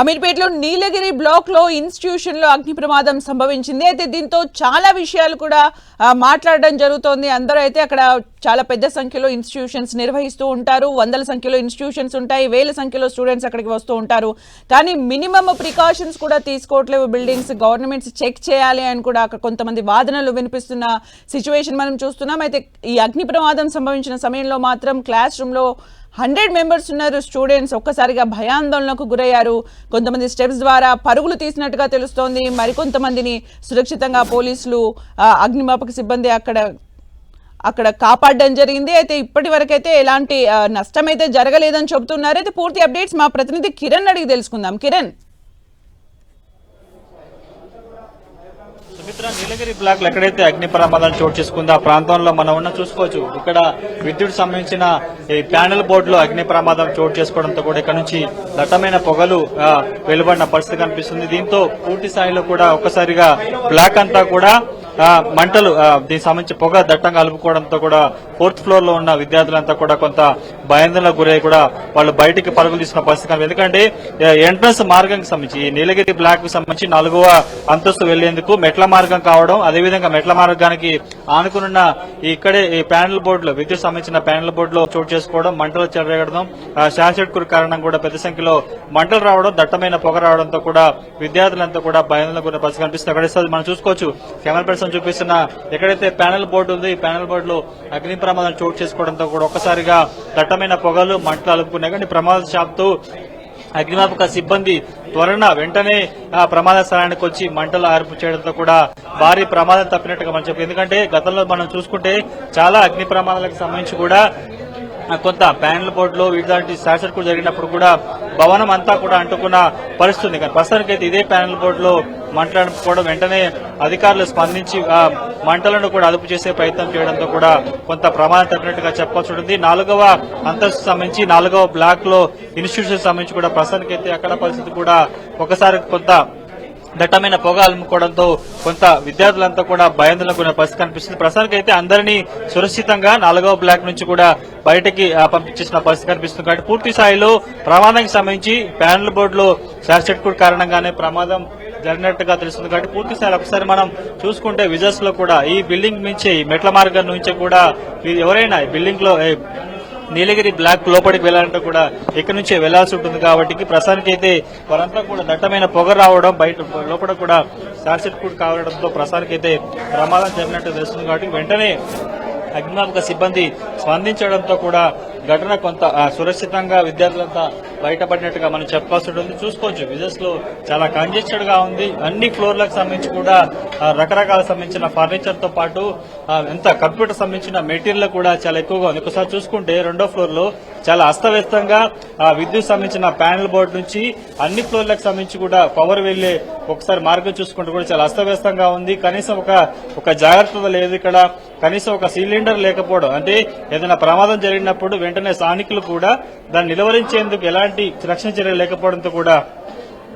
అమీర్పేటలో నీలగిరి బ్లాక్ లో ఇన్స్టిట్యూషన్ లో అగ్ని ప్రమాదం సంభవించింది. అయితే దీంతో చాలా విషయాలు కూడా మాట్లాడడం జరుగుతోంది. అందరూ అయితే అక్కడ చాలా పెద్ద సంఖ్యలో ఇన్స్టిట్యూషన్స్ నిర్వహిస్తూ ఉంటారు. వందల సంఖ్యలో ఇన్స్టిట్యూషన్స్ ఉంటాయి, వేల సంఖ్యలో స్టూడెంట్స్ అక్కడికి వస్తూ ఉంటారు. కానీ మినిమం ప్రికాషన్స్ కూడా తీసుకోవట్లేవు బిల్డింగ్స్. గవర్నమెంట్స్ చెక్ చేయాలి అని కూడా అక్కడ కొంతమంది వాదనలు వినిపిస్తున్న సిచ్యువేషన్ మనం చూస్తున్నాం. అయితే ఈ అగ్ని ప్రమాదం సంభవించిన సమయంలో మాత్రం క్లాస్ రూమ్ లో 100 మెంబర్స్ ఉన్నారు స్టూడెంట్స్. ఒక్కసారిగా భయాందోళనకు గురయ్యారు. కొంతమంది స్టెప్స్ ద్వారా పరుగులు తీసినట్టుగా తెలుస్తోంది. మరికొంతమందిని సురక్షితంగా పోలీసులు అగ్నిమాపక సిబ్బంది అక్కడ కాపాడడం జరిగింది. అయితే ఇప్పటి వరకైతే ఎలాంటి నష్టం అయితే జరగలేదని చెబుతున్నారు. అయితే పూర్తి అప్డేట్స్ మా ప్రతినిధి కిరణ్ అడిగి తెలుసుకుందాం. కిరణ్, సుమిత్ర, నీలగిరి బ్లాక్ ఎక్కడైతే అగ్ని ప్రమాదం చోటు చేసుకుందో ఆ ప్రాంతంలో మనం ఉన్న చూసుకోవచ్చు. ఇక్కడ విద్యుత్ సంబంధించిన ఈ ప్యానెల్ బోర్డులో అగ్ని ప్రమాదం చోటు చేసుకోవడంతో కూడా ఇక్కడ నుంచి దట్టమైన పొగలు వెలువడిన పరిస్థితి కనిపిస్తుంది. దీంతో పూర్తి స్థాయిలో కూడా ఒక్కసారిగా బ్లాక్ అంతా కూడా మంటలు దీనికి సంబంధించి పొగ దట్టంగా అలుపుకోవడంతో కూడా 4th ఫ్లోర్ లో ఉన్న విద్యార్థులంతా కూడా కొంత భయాందోళనకు గురై కూడా వాళ్ళు బయటికి పరుగులు తీసుకున్న పరిస్థితి. ఎందుకంటే ఎంట్రన్స్ మార్గంకి సంబంధించి నీలగిరి బ్లాక్ కు సంబంధించి 4వ అంతస్తు వెళ్లేందుకు మెట్ల మార్గం కావడం, అదేవిధంగా మెట్ల మార్గానికి ఆనుకున్న ఇక్కడే ఈ ప్యానెల్ బోర్డులో విద్యుత్ సంబంధించిన ప్యానెల్ బోర్డులో చోటు చేసుకోవడం, మంటలు చెలరేగడం, షార్ట్ సర్క్యూట్ కారణం కూడా పెద్ద సంఖ్యలో మంటలు రావడం, దట్టమైన పొగ రావడంతో కూడా విద్యార్థులంతా కూడా భయాందోళనకు గురైన పరిస్థితి కనిపిస్తుంది. అక్కడ మనం చూసుకోవచ్చు, కెమెరా పర్సన్ చూపిస్తున్న ఎక్కడైతే ప్యానెల్ బోర్డు ఉంది ఈ ప్యానెల్ బోర్డులో అగ్ని ప్రమాదం చోటు చేసుకోవడంతో కూడా ఒక్కసారిగా దట్టమైన పొగలు మంటలు అలుపుకున్నాయి. కానీ ప్రమాదశాత్తు అగ్నిమాపక సిబ్బంది వెంటనే ప్రమాద స్థలానికి వచ్చి మంటలు ఆర్పు చేయడంతో కూడా భారీ ప్రమాదం తప్పినట్టుగా మనం చెప్పారు. ఎందుకంటే గతంలో మనం చూసుకుంటే చాలా అగ్ని ప్రమాదాలకు సంబంధించి కూడా కొంత ప్యానెల్ బోర్డులో వీటి షార్ట్ సర్క్యూట్ జరిగినప్పుడు కూడా భవనం అంతా కూడా అంటుకున్న పరిస్థితుంది. కానీ ప్రస్తుతానికి అయితే ఇదే ప్యానెల్ బోర్డులో మంటలు వెంటనే అధికారులు స్పందించి మంటలను కూడా అదుపు చేసే ప్రయత్నం చేయడంతో కూడా కొంత ప్రమాదం తప్పినట్టుగా చెప్పాల్సి ఉంటుంది. 4వ అంతస్తు సంబంధించి 4వ బ్లాక్ లో ఇన్స్టిట్యూషన్ సంబంధించి కూడా ప్రస్తుతానికి అయితే అక్కడ పరిస్థితి కూడా ఒకసారి కొంత దట్టమైన పొగ అలుముకోవడంతో కొంత విద్యార్థులంతా కూడా భయాందోళనకు పరిస్థితి కనిపిస్తుంది. ప్రస్తుతానికి అయితే అందరినీ సురక్షితంగా 4వ బ్లాక్ నుంచి కూడా బయటకి పంపించేసిన పరిస్థితి కనిపిస్తుంది. కాబట్టి పూర్తి స్థాయిలో ప్రమాదానికి సంబంధించి ప్యానెల్ బోర్డులో షార్ట్ సర్క్యూట్ కారణంగానే ప్రమాదం జరిగినట్టుగా తెలుస్తుంది. కాబట్టి పూర్తి స్థాయి ఒకసారి మనం చూసుకుంటే విజువల్స్ లో కూడా ఈ బిల్డింగ్ నుంచి మెట్ల మార్గం నుంచి కూడా ఎవరైనా బిల్డింగ్ లో నీలగిరి బ్లాక్ లోపలికి వెళ్లాలంటే కూడా ఇక్కడ నుంచే వెళ్లాల్సి ఉంటుంది. కాబట్టి ప్రస్తుతానికి అయితే వారంతా కూడా దట్టమైన పొగ రావడం, బయట లోపల కూడా షార్ట్ సర్క్యూట్ కావడంతో ప్రస్తుతానికి అయితే ప్రమాదం జరిగినట్టు తెలుస్తుంది. కాబట్టి వెంటనే అగ్నిమాపక సిబ్బంది స్పందించడంతో కూడా ఘటన కొంత సురక్షితంగా విద్యార్థులంతా బయటపడినట్టుగా మనం చెప్పాల్సి ఉంటుంది. చూసుకోవచ్చు విజువల్స్ లో చాలా కంజెస్టెడ్ గా ఉంది. అన్ని ఫ్లోర్లకు సంబంధించి కూడా రకరకాల సంబంధించిన ఫర్నిచర్ తో పాటు ఎంత కంప్యూటర్ సంబంధించిన మెటీరియల్ కూడా చాలా ఎక్కువగా ఉంది. ఒకసారి చూసుకుంటే 2వ ఫ్లోర్ లో చాలా అస్తవ్యస్తంగా విద్యుత్ సంబంధించిన ప్యానెల్ బోర్డు నుంచి అన్ని ఫ్లోర్లకు సంబంధించి కూడా పవర్ వెళ్లే ఒకసారి మార్గం చూసుకుంటూ కూడా చాలా అస్తవ్యస్తంగా ఉంది. కనీసం ఒక జాగ్రత్త లేదు. ఇక్కడ కనీసం ఒక సిలిండర్ లేకపోవడం, అంటే ఏదైనా ప్రమాదం జరిగినప్పుడు వెంటనే స్థానికులు కూడా దాన్ని నిలువరించేందుకు ఎలాంటి రక్షణ చర్యలు లేకపోవడంతో కూడా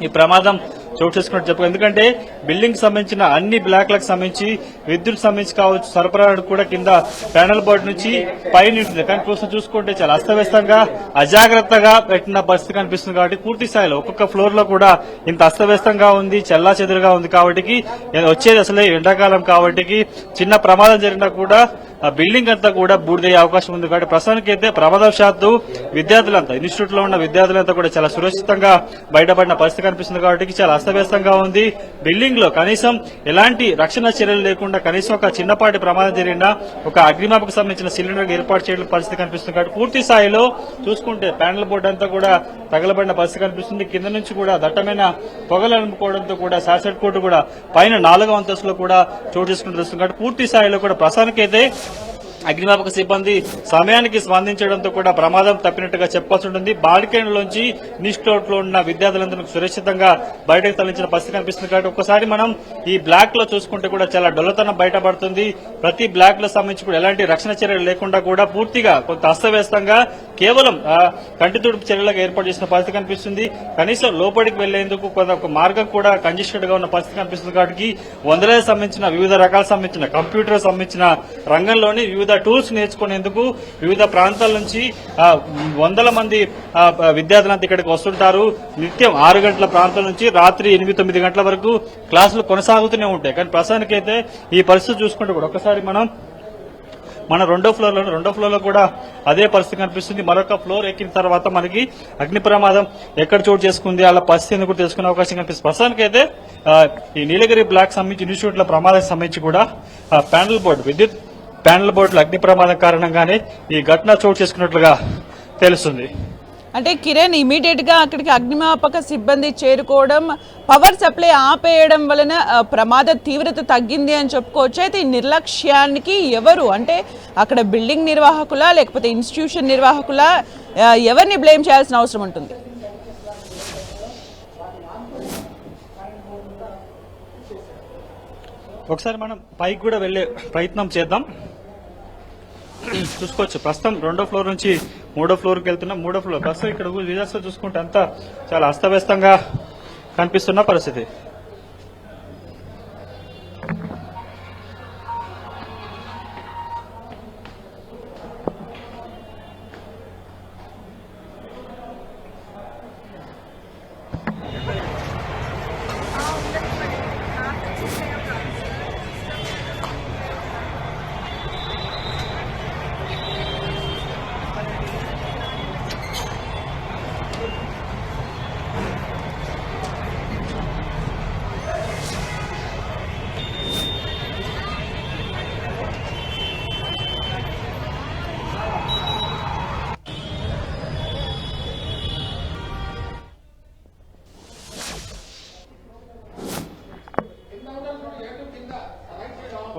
ఈ ప్రమాదం చోటు చేసుకున్నట్టు చెప్పు. ఎందుకంటే బిల్డింగ్ సంబంధించిన అన్ని బ్లాక్లకు సంబంధించి విద్యుత్ సంబంధించి కావచ్చు, సరఫరా కూడా కింద ప్యానెల్ బోర్డు నుంచి పైన ఉంటుంది. కానీ కోసం చూసుకుంటే చాలా అస్తవ్యస్తంగా అజాగ్రత్తగా పెట్టిన పరిస్థితి కనిపిస్తుంది. కాబట్టి పూర్తి స్థాయిలో ఒక్కొక్క ఫ్లోర్ లో కూడా ఇంత అస్తవ్యస్తంగా ఉంది, చెల్లా చెదురుగా ఉంది. కాబట్టి వచ్చేది అసలే ఎండాకాలం కాబట్టి చిన్న ప్రమాదం జరిగినా కూడా ఆ బిల్డింగ్ అంతా కూడా బూడిదయ్యే అవకాశం ఉంది. కాబట్టి ప్రస్తుతానికి అయితే ప్రమాదవశాత్తు విద్యార్థులంతా ఇన్స్టిట్యూట్ లో ఉన్న విద్యార్థులంతా కూడా చాలా సురక్షితంగా బయటపడిన పరిస్థితి కనిపిస్తుంది. కాబట్టి చాలా అస్తవ్యస్తంగా ఉంది. బిల్డింగ్ లో కనీసం ఎలాంటి రక్షణ చర్యలు లేకుండా కనీసం ఒక చిన్నపాటి ప్రమాదం జరిగినా ఒక అగ్నిమాపకు సంబంధించిన సిలిండర్ ఏర్పాటు చేయడం పరిస్థితి కనిపిస్తుంది. కాబట్టి పూర్తి స్థాయిలో చూసుకుంటే ప్యానెల్ బోర్డు అంతా కూడా తగలబడిన పరిస్థితి కనిపిస్తుంది. కింద నుంచి కూడా దట్టమైన పొగలు అనుకోవడంతో కూడా షార్ట్ సర్క్యూట్ కూడా పైన 4వ అంతస్తులో కూడా చోటు చేసుకుంటూ తెలుస్తుంది. కాబట్టి పూర్తి స్థాయిలో కూడా ప్రస్తుతానికైతే అగ్నిమాపక సిబ్బంది సమయానికి స్పందించడంతో కూడా ప్రమాదం తప్పినట్టుగా చెప్పాల్సి ఉంటుంది. బాల్కనీలోంచి ఇన్స్టిట్యూట్ లో ఉన్న విద్యార్థులందరూ సురక్షితంగా బయటకు తరలించిన పరిస్థితి కనిపిస్తుంది. కాబట్టి ఒకసారి మనం ఈ బ్లాక్ లో చూసుకుంటే కూడా చాలా డొల్లతనం బయటపడుతుంది. ప్రతి బ్లాక్ లో సంబంధించి కూడా ఎలాంటి రక్షణ చర్యలు లేకుండా కూడా పూర్తిగా కొంత అస్తవ్యస్తంగా కేవలం కంటి తుడుపు చర్యలకు ఏర్పాటు చేసిన పరిస్థితి కనిపిస్తుంది. కనీసం లోపలికి వెళ్లేందుకు ఒక మార్గం కూడా కంజెస్టెడ్ గా ఉన్న పరిస్థితి కనిపిస్తుంది. కాబట్టి వందలకు సంబంధించిన వివిధ రకాల సంబంధించిన కంప్యూటర్ సంబంధించిన రంగంలోని వివిధ టూల్స్ నేర్చుకునేందుకు వివిధ ప్రాంతాల నుంచి వందల మంది విద్యార్థులంతా ఇక్కడికి వస్తుంటారు. నిత్యం 6 గంటల ప్రాంతం నుంచి రాత్రి 8-9 గంటల వరకు క్లాసులు కొనసాగుతూనే ఉంటాయి. కానీ ప్రస్తుతానికైతే ఈ పరిస్థితి చూసుకుంటే కూడా ఒకసారి మన రెండో ఫ్లోర్ లో కూడా అదే పరిస్థితి కనిపిస్తుంది. మరొక ఫ్లోర్ ఎక్కిన తర్వాత మనకి అగ్ని ప్రమాదం ఎక్కడ చోటు చేసుకుంది అలా పరిస్థితిని కూడా తెలుసుకునే అవకాశం కనిపిస్తుంది. ప్రస్తుతానికైతే ఈ నీలగిరి బ్లాక్ సంబంధించి ఇన్స్టిట్యూట్ల ప్రమాదానికి సంబంధించి కూడా విద్యుత్ ప్యానల్ బోర్డులో అగ్ని ప్రమాదం కారణంగానే ఈ ఘటన చోటు చేసుకున్నట్లుగా తెలుస్తుంది. అంటే కిరణ్ ఇమీడియట్ గా అక్కడికి అగ్నిమాపక సిబ్బంది చేరుకోవడం, పవర్ సప్లై ఆపేయడం వలన ప్రమాద తీవ్రత తగ్గింది అని చెప్పుకోవచ్చు. అయితే ఈ నిర్లక్ష్యానికి ఎవరు, అంటే అక్కడ బిల్డింగ్ నిర్వాహకులా లేకపోతే ఇన్స్టిట్యూషన్ నిర్వాహకులా, ఎవరిని బ్లేమ్ చేయాల్సిన అవసరం ఉంటుంది? ఒకసారి మనం పైకి కూడా వెళ్లే ప్రయత్నం చేద్దాం. చూసుకోవచ్చు ప్రస్తుతం రెండో ఫ్లోర్ నుంచి మూడో ఫ్లోర్కి వెళ్తున్నాం. మూడో ఫ్లోర్ ప్రస్తుతం ఇక్కడ విజయాస్ చూసుకుంటే అంతా చాలా అస్తవ్యస్తంగా కనిపిస్తున్న పరిస్థితి.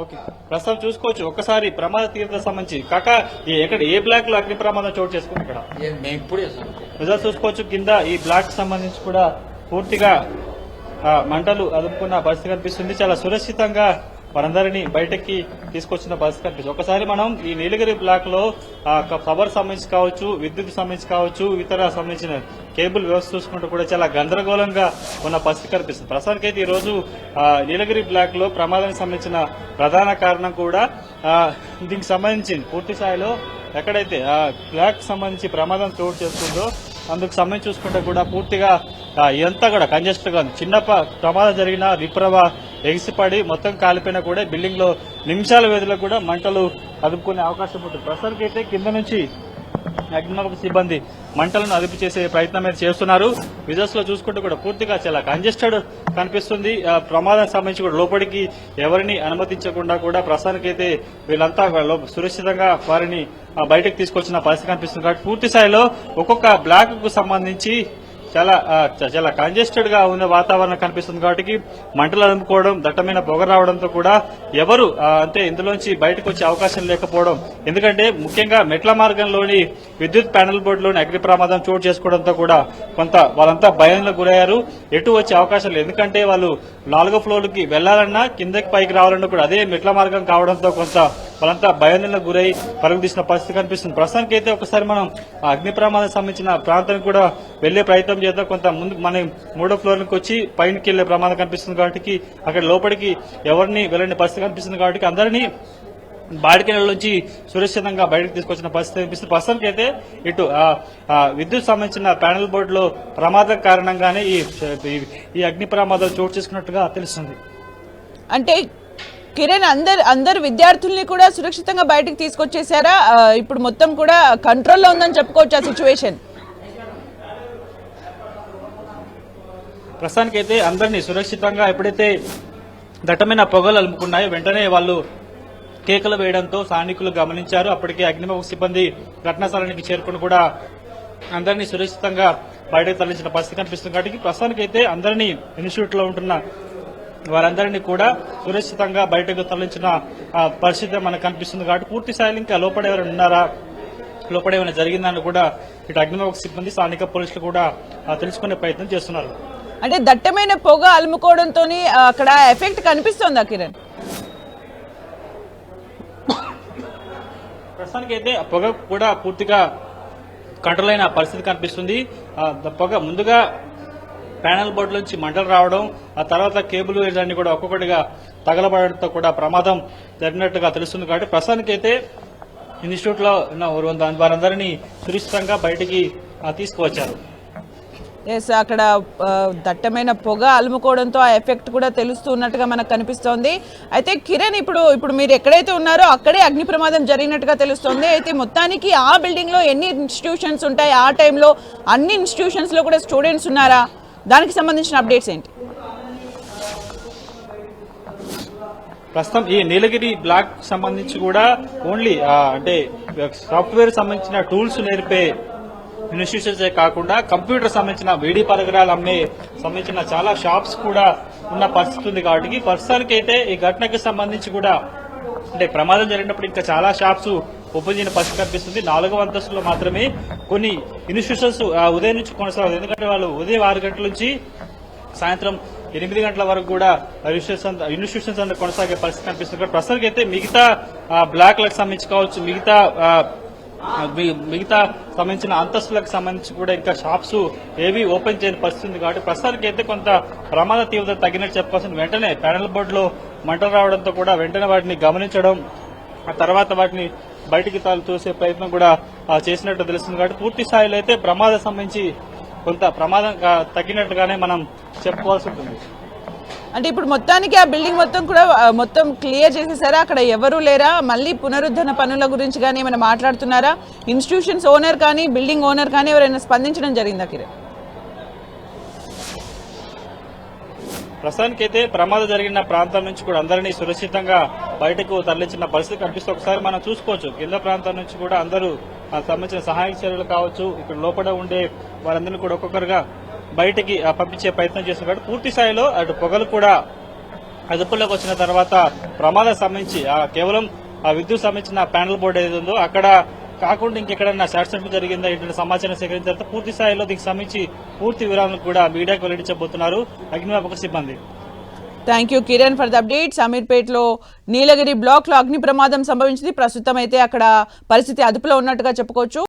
ఓకే ప్రస్తుతం చూసుకోవచ్చు ఒక్కసారి ప్రమాద తీవ్రత సంబంధించి కాక ఎక్కడ ఏ బ్లాక్ లో అగ్ని ప్రమాదం చోటు చేసుకుంది ఇక్కడ రిజల్ట్ చూసుకోవచ్చు. కింద ఈ బ్లాక్ సంబంధించి కూడా పూర్తిగా మంటలు అదుపుకున్న పరిస్థితి కనిపిస్తుంది. చాలా సురక్షితంగా వారందరినీ బయటకి తీసుకొచ్చిన పరిస్థితి కనిపిస్తుంది. ఒకసారి మనం ఈ నీలగిరి బ్లాక్ లో పవర్ సంబంధించి కావచ్చు, విద్యుత్ సంబంధించి కావచ్చు, ఇతర సంబంధించిన కేబుల్ వ్యవస్థ చూసుకుంటూ కూడా చాలా గందరగోళంగా ఉన్న పరిస్థితి కనిపిస్తుంది. ప్రస్తుతానికైతే ఈ రోజు నీలగిరి బ్లాక్ లో ప్రమాదానికి సంబంధించిన ప్రధాన కారణం కూడా దీనికి సంబంధించి పూర్తి స్థాయిలో ఎక్కడైతే బ్లాక్ సంబంధించి ప్రమాదం చోటు చేస్తుందో అందుకు సంబంధించి చూసుకుంటే కూడా పూర్తిగా ఇదంతా కూడా కంజెస్టెడ్ గా ఉంది. చిన్న ప్రమాదం జరిగిన విప్రవ ఎగిసిపడి మొత్తం కాలిపోయినా కూడా బిల్డింగ్ లో నిమిషాల వ్యవధిలో కూడా మంటలు అదుపుకునే అవకాశం ఉంటుంది. ప్రస్తుతానికైతే కింద నుంచి అగ్నిమాపక సిబ్బంది మంటలను అదుపు చేసే ప్రయత్నం అయితే చేస్తున్నారు. విజువల్స్ లో చూసుకుంటే కూడా పూర్తిగా చాలా కంజెస్టెడ్ కనిపిస్తుంది. ప్రమాదానికి సంబంధించి కూడా లోపలికి ఎవరిని అనుమతించకుండా కూడా ప్రస్తుతానికైతే వీళ్ళంతా సురక్షితంగా వారిని బయటకు తీసుకొచ్చిన పరిస్థితి కనిపిస్తుంది. కాబట్టి పూర్తి స్థాయిలో ఒక్కొక్క బ్లాక్ కు సంబంధించి చాలా కంజెస్టెడ్ గా ఉన్న వాతావరణం కనిపిస్తుంది. కాబట్టి మంటలు అదుపుకోవడం, దట్టమైన పొగ రావడంతో కూడా ఎవరు అంటే ఇందులోంచి బయటకు వచ్చే అవకాశం లేకపోవడం, ఎందుకంటే ముఖ్యంగా మెట్ల మార్గంలోని విద్యుత్ ప్యానల్ బోర్డులోని అగ్ని ప్రమాదం చోటు చేసుకోవడంతో కూడా వాళ్ళంతా భయంలో గురయ్యారు. ఎటు వచ్చే అవకాశం లేదు. ఎందుకంటే వాళ్ళు 4వ ఫ్లోర్ కి వెళ్లాలన్నా కిందకి పైకి రావాలన్నా కూడా అదే మెట్ల మార్గం కావడంతో వాళ్ళంతా భయాందోళనకు గురై పరుగు తీసిన పరిస్థితి కనిపిస్తుంది. ప్రస్తుతానికైతే ఒకసారి మనం అగ్ని ప్రమాదం సంబంధించిన ప్రాంతానికి కూడా వెళ్లే ప్రయత్నం చేద్దాం. కొంత ముందు మన 3వ ఫ్లోర్ కి వచ్చి పైనకి వెళ్లే ప్రమాదం కనిపిస్తుంది. కాబట్టి అక్కడ లోపలికి ఎవరిని వెళ్ళని పరిస్థితి కనిపిస్తుంది. కాబట్టి అందరినీ బాడికెళ్ళ నుంచి సురక్షితంగా బయటకు తీసుకొచ్చిన పరిస్థితి కనిపిస్తుంది. ప్రస్తుతానికి అయితే ఇటు విద్యుత్ సంబంధించిన ప్యానల్ బోర్డులో ప్రమాదం కారణంగానే ఈ అగ్ని ప్రమాదం చోటు చేసుకున్నట్టుగా తెలుస్తుంది. అంటే కిరణ్ అందరు విద్యార్థుల్ని కూడా సురక్షితంగా బయటకు తీసుకొచ్చేసారా? ఇప్పుడు మొత్తం కూడా కంట్రోల్లో ఉందని చెప్పుకోవచ్చు ఆ సిచ్యువేషన్. ప్రస్తుతానికైతే అందరినీ సురక్షితంగా ఎప్పుడైతే దట్టమైన పొగలు అలుముకున్నాయో వెంటనే వాళ్ళు కేకలు వేయడంతో స్థానికులు గమనించారు. అప్పటికే అగ్నిమాపక సిబ్బంది ఘటనా స్థలానికి చేరుకుని కూడా అందరినీ సురక్షితంగా బయటకు తరలించిన పరిస్థితి కనిపిస్తుంది. కాబట్టి ప్రస్తుతానికైతే అందరినీ ఇన్స్టిట్యూట్ లో ఉంటున్న వారందరినీ కూడా సురక్షితంగా బయటకు తరలించిన పరిస్థితి మనకు కనిపిస్తుంది. కాబట్టి పూర్తి స్థాయిలో ఇంకా లోపల ఎవరైనా ఉన్నారా, లోపల ఏమైనా జరిగిందని కూడా ఇటు అగ్నిమాపక సిబ్బంది, స్థానిక పోలీసులు కూడా తెలుసుకునే ప్రయత్నం చేస్తున్నారు. అంటే దట్టమైన పొగ అలుముకోవడంతో అక్కడ ఎఫెక్ట్ కనిపిస్తుందా కిరణ్? ప్రస్తుతానికైతే పొగ కూడా పూర్తిగా కంట్రోల్ అయిన పరిస్థితి కనిపిస్తుంది. పొగ ముందుగా ప్యానల్ బోర్డు నుంచి మంటలు రావడం, ఆ తర్వాత కేబుల్ వైర్స్ అన్ని కూడా ఒక్కొక్కటిగా తగలబడడంతో కూడా ప్రమాదం జరిగినట్టుగా తెలుస్తుంది. కాబట్టి ప్రస్తుతానికైతే ఇన్స్టిట్యూట్ లో ఉన్న వారందరినీ సురక్షితంగా బయటికి తీసుకువచ్చారు. ఎస్, అక్కడ దట్టమైన పొగ అలుముకోవడంతో ఆ ఎఫెక్ట్ కూడా తెలుస్తున్నట్టుగా మనకు కనిపిస్తోంది. అయితే కిరణ్, ఇప్పుడు మీరు ఎక్కడైతే ఉన్నారో అక్కడే అగ్ని ప్రమాదం జరిగినట్టుగా తెలుస్తోంది. అయితే మొత్తానికి ఆ బిల్డింగ్ లో ఎన్ని ఇన్స్టిట్యూషన్స్ ఉంటాయి? ఆ టైంలో అన్ని ఇన్స్టిట్యూషన్స్ లో కూడా స్టూడెంట్స్ ఉన్నారా? దానికి సంబంధించిన అప్డేట్స్ ఏంటి? ప్రస్తుతం ఈ నీలగిరి బ్లాక్ సంబంధించి కూడా ఓన్లీ అంటే సాఫ్ట్వేర్ సంబంధించిన టూల్స్ నేర్పే ఇన్స్టిట్యూషన్స్ కాకుండా కంప్యూటర్ సంబంధించిన వీడి పరికరాలు అమ్మే సంబంధించిన చాలా షాప్స్ కూడా ఉన్న పరిస్థితి ఉంది. కాబట్టి ప్రస్తుతానికి అయితే ఈ ఘటనకు సంబంధించి కూడా అంటే ప్రమాదం జరిగినప్పుడు ఇంకా చాలా షాప్స్ ఓపెన్ చేయని పరిస్థితి కనిపిస్తుంది. 4వ అంతస్తులో మాత్రమే కొన్ని ఇన్స్టిట్యూషన్స్ ఉదయం నుంచి కొనసాగుతుంది. ఎందుకంటే వాళ్ళు ఉదయం 6 గంటల నుంచి సాయంత్రం 8 గంటల వరకు కూడా ఇన్స్టిట్యూషన్స్ అంతా కొనసాగే పరిస్థితి కనిపిస్తుంది. ప్రస్తుతానికి అయితే మిగతా బ్లాక్లకు సంబంధించి కావచ్చు, మిగతా సంబంధించిన అంతస్తులకు సంబంధించి కూడా ఇంకా షాప్స్ ఏవి ఓపెన్ చేయని పరిస్థితి ఉంది. కాబట్టి ప్రస్తుతానికి అయితే కొంత ప్రమాద తీవ్రత తగ్గినట్టు చెప్పుకోవాల్సింది. వెంటనే ప్యానల్ బోర్డులో మంటలు రావడంతో కూడా వెంటనే వాటిని గమనించడం, ఆ తర్వాత వాటిని బయటికి తోసే ప్రయత్నం కూడా చేసినట్టు తెలుస్తుంది. కాబట్టి పూర్తి స్థాయిలో అయితే ప్రమాదం సంబంధించి కొంత ప్రమాదం తగ్గినట్టుగానే మనం చెప్పుకోవాల్సి ఉంటుంది. అంటే ఇప్పుడు మొత్తానికి ఆ బిల్డింగ్ మొత్తం కూడా మొత్తం క్లియర్ చేసేసారా? అక్కడ ఎవరు లేరా? మళ్ళీ పునరుద్ధరణ పనుల గురించి కానీ ఏమైనా మాట్లాడుతున్నారా? ఇన్స్టిట్యూషన్స్ ఓనర్ కానీ బిల్డింగ్ ఓనర్ కానీ ఎవరైనా స్పందించడం జరిగిందా కిరణ్? ప్రస్తుతానికైతే ప్రమాదం జరిగిన ప్రాంతం నుంచి కూడా అందరినీ సురక్షితంగా బయటకు తరలించిన పరిస్థితి కనిపిస్తే ఒకసారి మనం చూసుకోవచ్చు. కింద ప్రాంతం నుంచి కూడా అందరూ సంబంధించిన సహాయక చర్యలు కావచ్చు, ఇక్కడ లోపల ఉండే వారందరినీ కూడా ఒక్కొక్కరుగా బయటికి పంపించే ప్రయత్నం చేస్తున్నారు. పూర్తి స్థాయిలో అటు పొగలు కూడా అదుపులోకి వచ్చిన తర్వాత ప్రమాదం సంబంధించి కేవలం ఆ విద్యుత్ సంబంధించిన ప్యానల్ బోర్డు ఏది ఉందో అక్కడ కాకుండా ఇంకెక్కడైనా షార్ట్ సర్క్యూట్ జరిగిందా ఇటువంటి సమాచారం సేకరించిన తర్వాత పూర్తి స్థాయిలో దీనికి సంబంధించి పూర్తి వివరాలను కూడా మీడియాకు వెల్లడించబోతున్నారు అగ్నిమాపక సిబ్బంది. Thank you Kiran for the updates. అమీర్పేట్లో నీలగిరి బ్లాక్ లో అగ్ని ప్రమాదం సంభవించింది. ప్రస్తుతం అయితే అక్కడ పరిస్థితి అదుపులో ఉన్నట్టుగా చెప్పుకోవచ్చు.